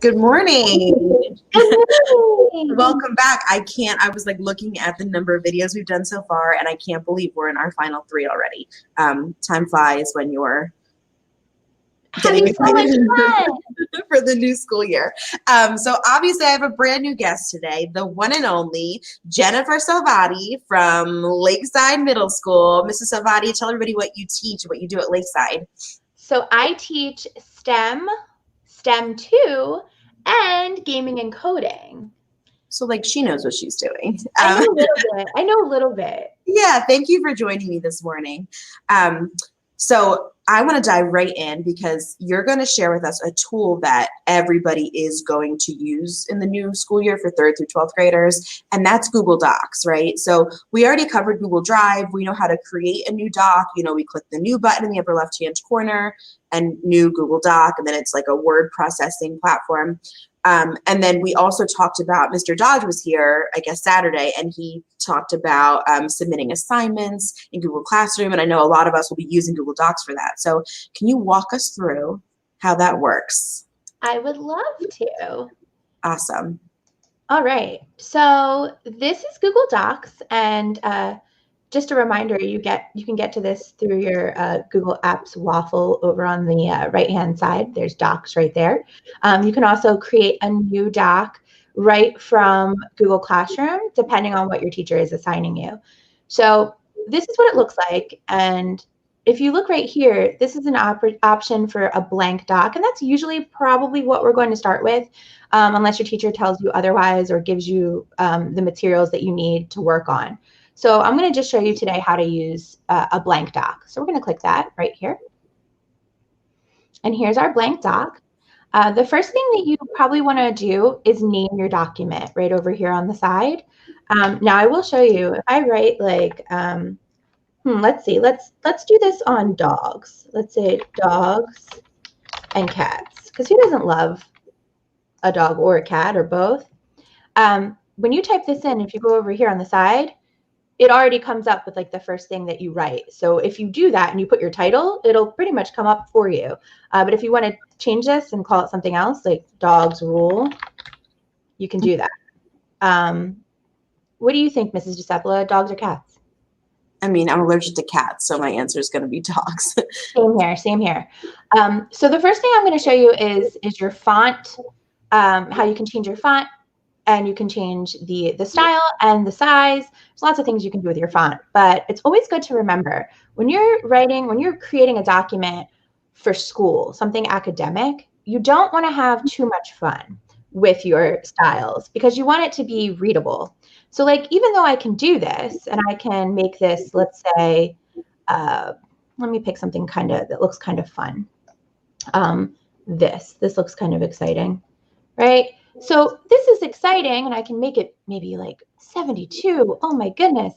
Good morning. Good morning. Welcome back. I was like looking at the number of videos we've done so far, and I can't believe we're in our final 3 already. Time flies when you're getting Having so much excited fun. for the new school year. So obviously I have a brand new guest today, the one and only Jennifer Salvati from Lakeside Middle School. Mrs. Salvati, tell everybody what you teach, what you do at Lakeside. So I teach STEM, STEM 2, and gaming and coding. So like she knows what she's doing. I know a little bit. Yeah, thank you for joining me this morning. So I want to dive right in because you're going to share with us a tool that everybody is going to use in the new school year for 3rd through 12th graders, and that's Google Docs, right? So we already covered Google Drive. We know how to create a new doc. You know, we click the new button in the upper left-hand corner and new Google Doc, and then it's like a word processing platform. And then we also talked about, Mr. Dodge was here, I guess, Saturday, and he talked about submitting assignments in Google Classroom. And I know a lot of us will be using Google Docs for that. So can you walk us through how that works? I would love to. Awesome. All right. So this is Google Docs, and just a reminder, you can get to this through your Google Apps waffle over on the right-hand side. There's Docs right there. You can also create a new doc right from Google Classroom, depending on what your teacher is assigning you. So this is what it looks like. And if you look right here, this is an option for a blank doc, and that's usually probably what we're going to start with, unless your teacher tells you otherwise or gives you the materials that you need to work on. So I'm going to just show you today how to use a blank doc. So we're going to click that right here. And here's our blank doc. The first thing that you probably want to do is name your document right over here on the side. Now I will show you, if I write like, let's see, let's do this on dogs. Let's say dogs and cats, because who doesn't love a dog or a cat or both? When you type this in, if you go over here on the side, it already comes up with like the first thing that you write. So if you do that and you put your title, it'll pretty much come up for you. But if you want to change this and call it something else, like dogs rule, you can do that. What do you think, Mrs. Giuseppe? Dogs or cats? I mean, I'm allergic to cats, so my answer is going to be dogs. Same here. So the first thing I'm going to show you is your font, how you can change your font. And you can change the style and the size. There's lots of things you can do with your font, but it's always good to remember when you're creating a document for school, something academic, you don't want to have too much fun with your styles because you want it to be readable. So like, even though I can do this and I can make this, let's say, let me pick something that looks kind of fun. This looks kind of exciting, right? So this is exciting, and I can make it maybe like 72. Oh my goodness.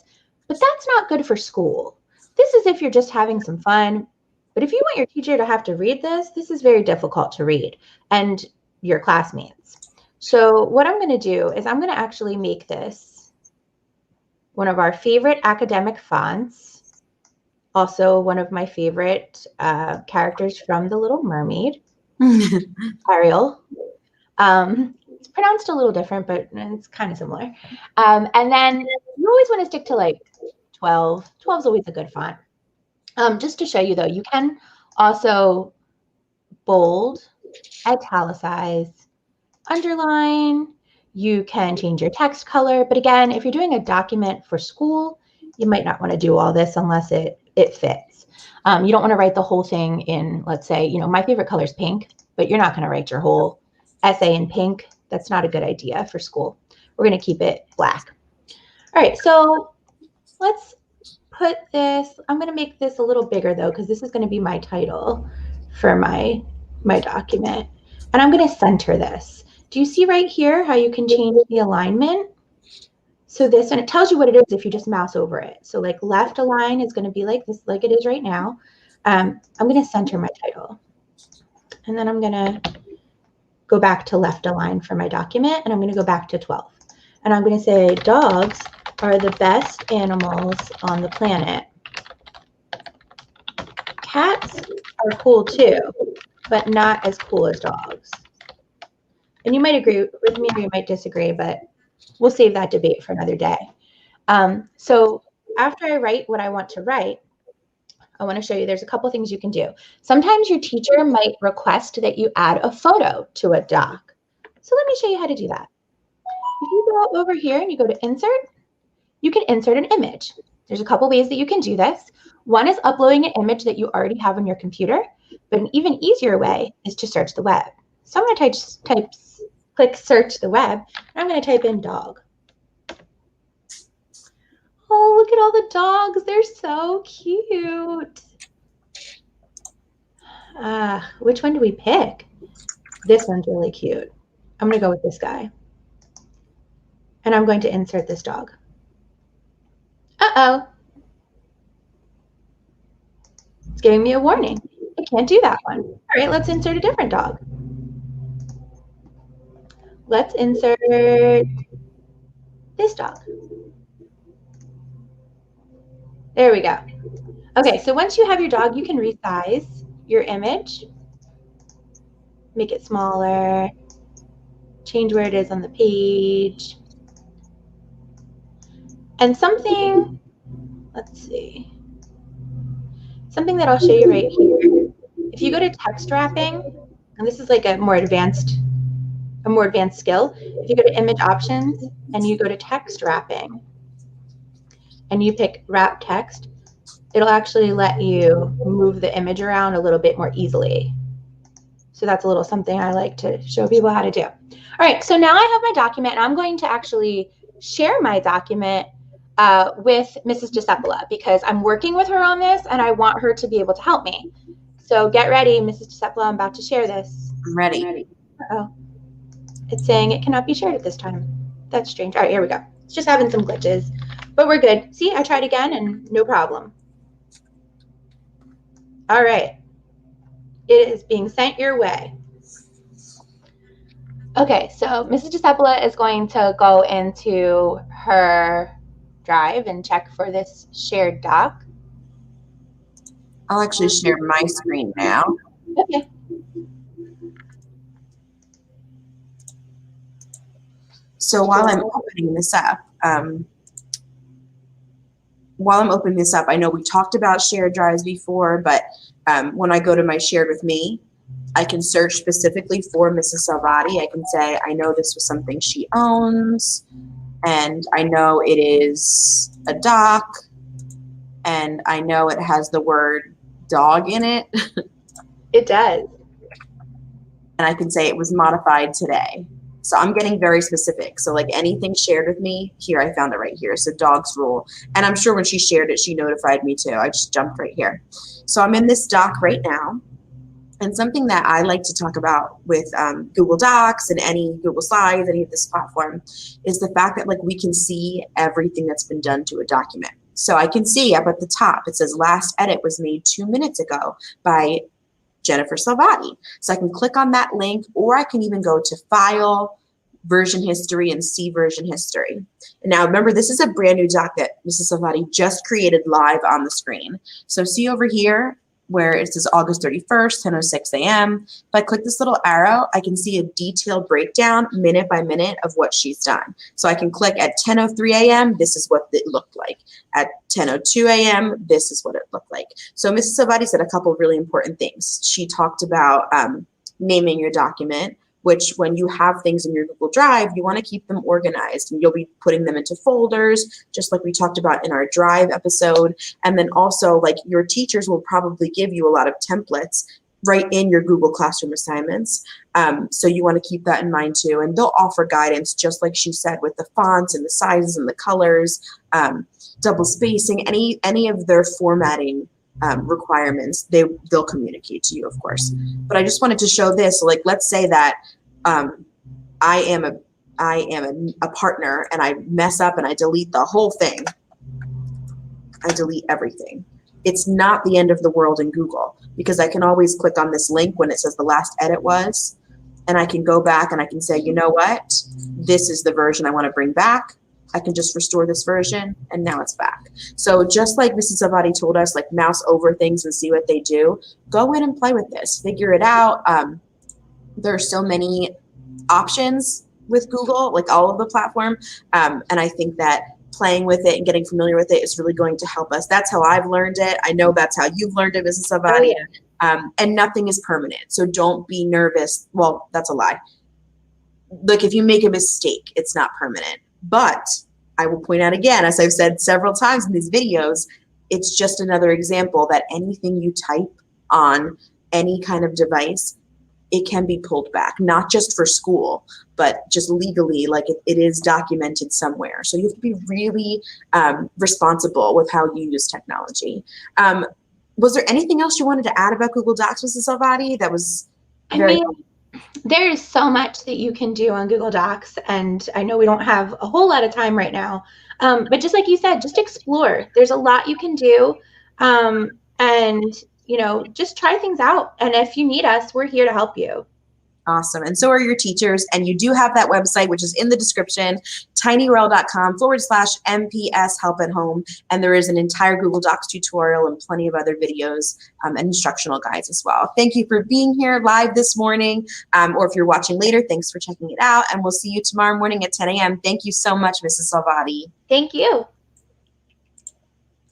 But that's not good for school. This is if you're just having some fun. But if you want your teacher to have to read this is very difficult to read, and your classmates. So what I'm going to do is I'm going to actually make this one of our favorite academic fonts, also one of my favorite characters from The Little Mermaid, Ariel. It's pronounced a little different, but it's kind of similar. And then you always want to stick to like 12. 12 is always a good font. Just to show you, though, you can also bold, italicize, underline. You can change your text color. But again, if you're doing a document for school, you might not want to do all this unless it fits. You don't want to write the whole thing in, let's say, my favorite color is pink, but you're not going to write your whole essay in pink. That's not a good idea for school. We're going to keep it black. All right, so let's put this, I'm going to make this a little bigger though, because this is going to be my title for my document. And I'm going to center this. Do you see right here how you can change the alignment? So this, and it tells you what it is if you just mouse over it. So like left align is going to be like this, like it is right now. I'm going to center my title. And then I'm going to go back to left align for my document, and I'm going to go back to 12. And I'm going to say dogs are the best animals on the planet. Cats are cool too, but not as cool as dogs. And you might agree with me or you might disagree, but we'll save that debate for another day. So after I write what I want to write, I want to show you there's a couple things you can do. Sometimes your teacher might request that you add a photo to a doc. So let me show you how to do that. If you go over here and you go to insert, you can insert an image. There's a couple ways that you can do this. One is uploading an image that you already have on your computer, but an even easier way is to search the web. So I'm going to click search the web, and I'm going to type in dog. Oh, look at all the dogs. They're so cute. Which one do we pick? This one's really cute. I'm going to go with this guy. And I'm going to insert this dog. Uh-oh. It's giving me a warning. I can't do that one. All right, let's insert a different dog. Let's insert this dog. There we go. Okay, so once you have your dog, you can resize your image, make it smaller, change where it is on the page. And something, let's see, something that I'll show you right here. If you go to text wrapping, and this is like a more advanced skill. If you go to image options and you go to text wrapping and you pick wrap text, it'll actually let you move the image around a little bit more easily. So that's a little something I like to show people how to do. All right, so now I have my document, and I'm going to actually share my document with Mrs. DeCeppola because I'm working with her on this and I want her to be able to help me. So get ready, Mrs. DeCeppola, I'm about to share this. I'm ready. Uh-oh. It's saying it cannot be shared at this time. That's strange. All right, here we go. It's just having some glitches, but we're good. See, I tried again and no problem. All right. It is being sent your way. Okay, so Mrs. DeCeppola is going to go into her Drive and check for this shared doc. I'll actually share my screen now. Okay. So while I'm opening this up, I know we talked about shared drives before, but when I go to my shared with me, I can search specifically for Mrs. Salvati. I can say, I know this was something she owns, and I know it is a doc, and I know it has the word dog in it. It does. And I can say it was modified today. So I'm getting very specific. So like anything shared with me, here, I found it right here. So dogs rule. And I'm sure when she shared it, she notified me too. I just jumped right here. So I'm in this doc right now. And something that I like to talk about with Google Docs and any Google Slides, any of this platform, is the fact that like we can see everything that's been done to a document. So I can see up at the top, it says last edit was made 2 minutes ago by Jennifer Salvati. So I can click on that link, or I can even go to File, Version History, and see Version History. And now remember, this is a brand new doc that Mrs. Salvati just created live on the screen. So see over here where it says August 31st, 10:06 a.m. If I click this little arrow, I can see a detailed breakdown minute by minute of what she's done. So I can click at 10:03 a.m., this is what it looked like. At 10:02 a.m., this is what it looked like. So Mrs. Salvati said a couple of really important things. She talked about naming your document, which when you have things in your Google Drive, you want to keep them organized, and you'll be putting them into folders, just like we talked about in our Drive episode. And then also, like, your teachers will probably give you a lot of templates right in your Google Classroom assignments. So you want to keep that in mind too. And they'll offer guidance, just like she said, with the fonts and the sizes and the colors, double spacing, any of their formatting requirements, they'll communicate to you, of course. But I just wanted to show this. Like, let's say that I am a partner and I mess up and I delete the whole thing. I delete everything. It's not the end of the world in Google, because I can always click on this link when it says the last edit was, and I can go back and I can say, you know what, this is the version I want to bring back. I can just restore this version, and now it's back. So just like Mrs. Salvati told us, like, mouse over things and see what they do, go in and play with this, figure it out. There are so many options with Google, like all of the platform. And I think that playing with it and getting familiar with it is really going to help us. That's how I've learned it. I know that's how you've learned it, Mrs. Salvati. Oh, yeah. And nothing is permanent. So don't be nervous. Well, that's a lie. Look, if you make a mistake, it's not permanent. But I will point out again, as I've said several times in these videos, it's just another example that anything you type on any kind of device, it can be pulled back, not just for school, but just legally, like it is documented somewhere. So you have to be really responsible with how you use technology. Was there anything else you wanted to add about Google Docs, Mrs. Salvati? That was very helpful. There is so much that you can do on Google Docs, and I know we don't have a whole lot of time right now, but just like you said, just explore. There's a lot you can do, and just try things out. And if you need us, we're here to help you. Awesome. And so are your teachers. And you do have that website, which is in the description, tinyurl.com/MPS help at home. And there is an entire Google Docs tutorial and plenty of other videos and instructional guides as well. Thank you for being here live this morning. Or if you're watching later, thanks for checking it out. And we'll see you tomorrow morning at 10 a.m. Thank you so much, Mrs. Salvati. Thank you.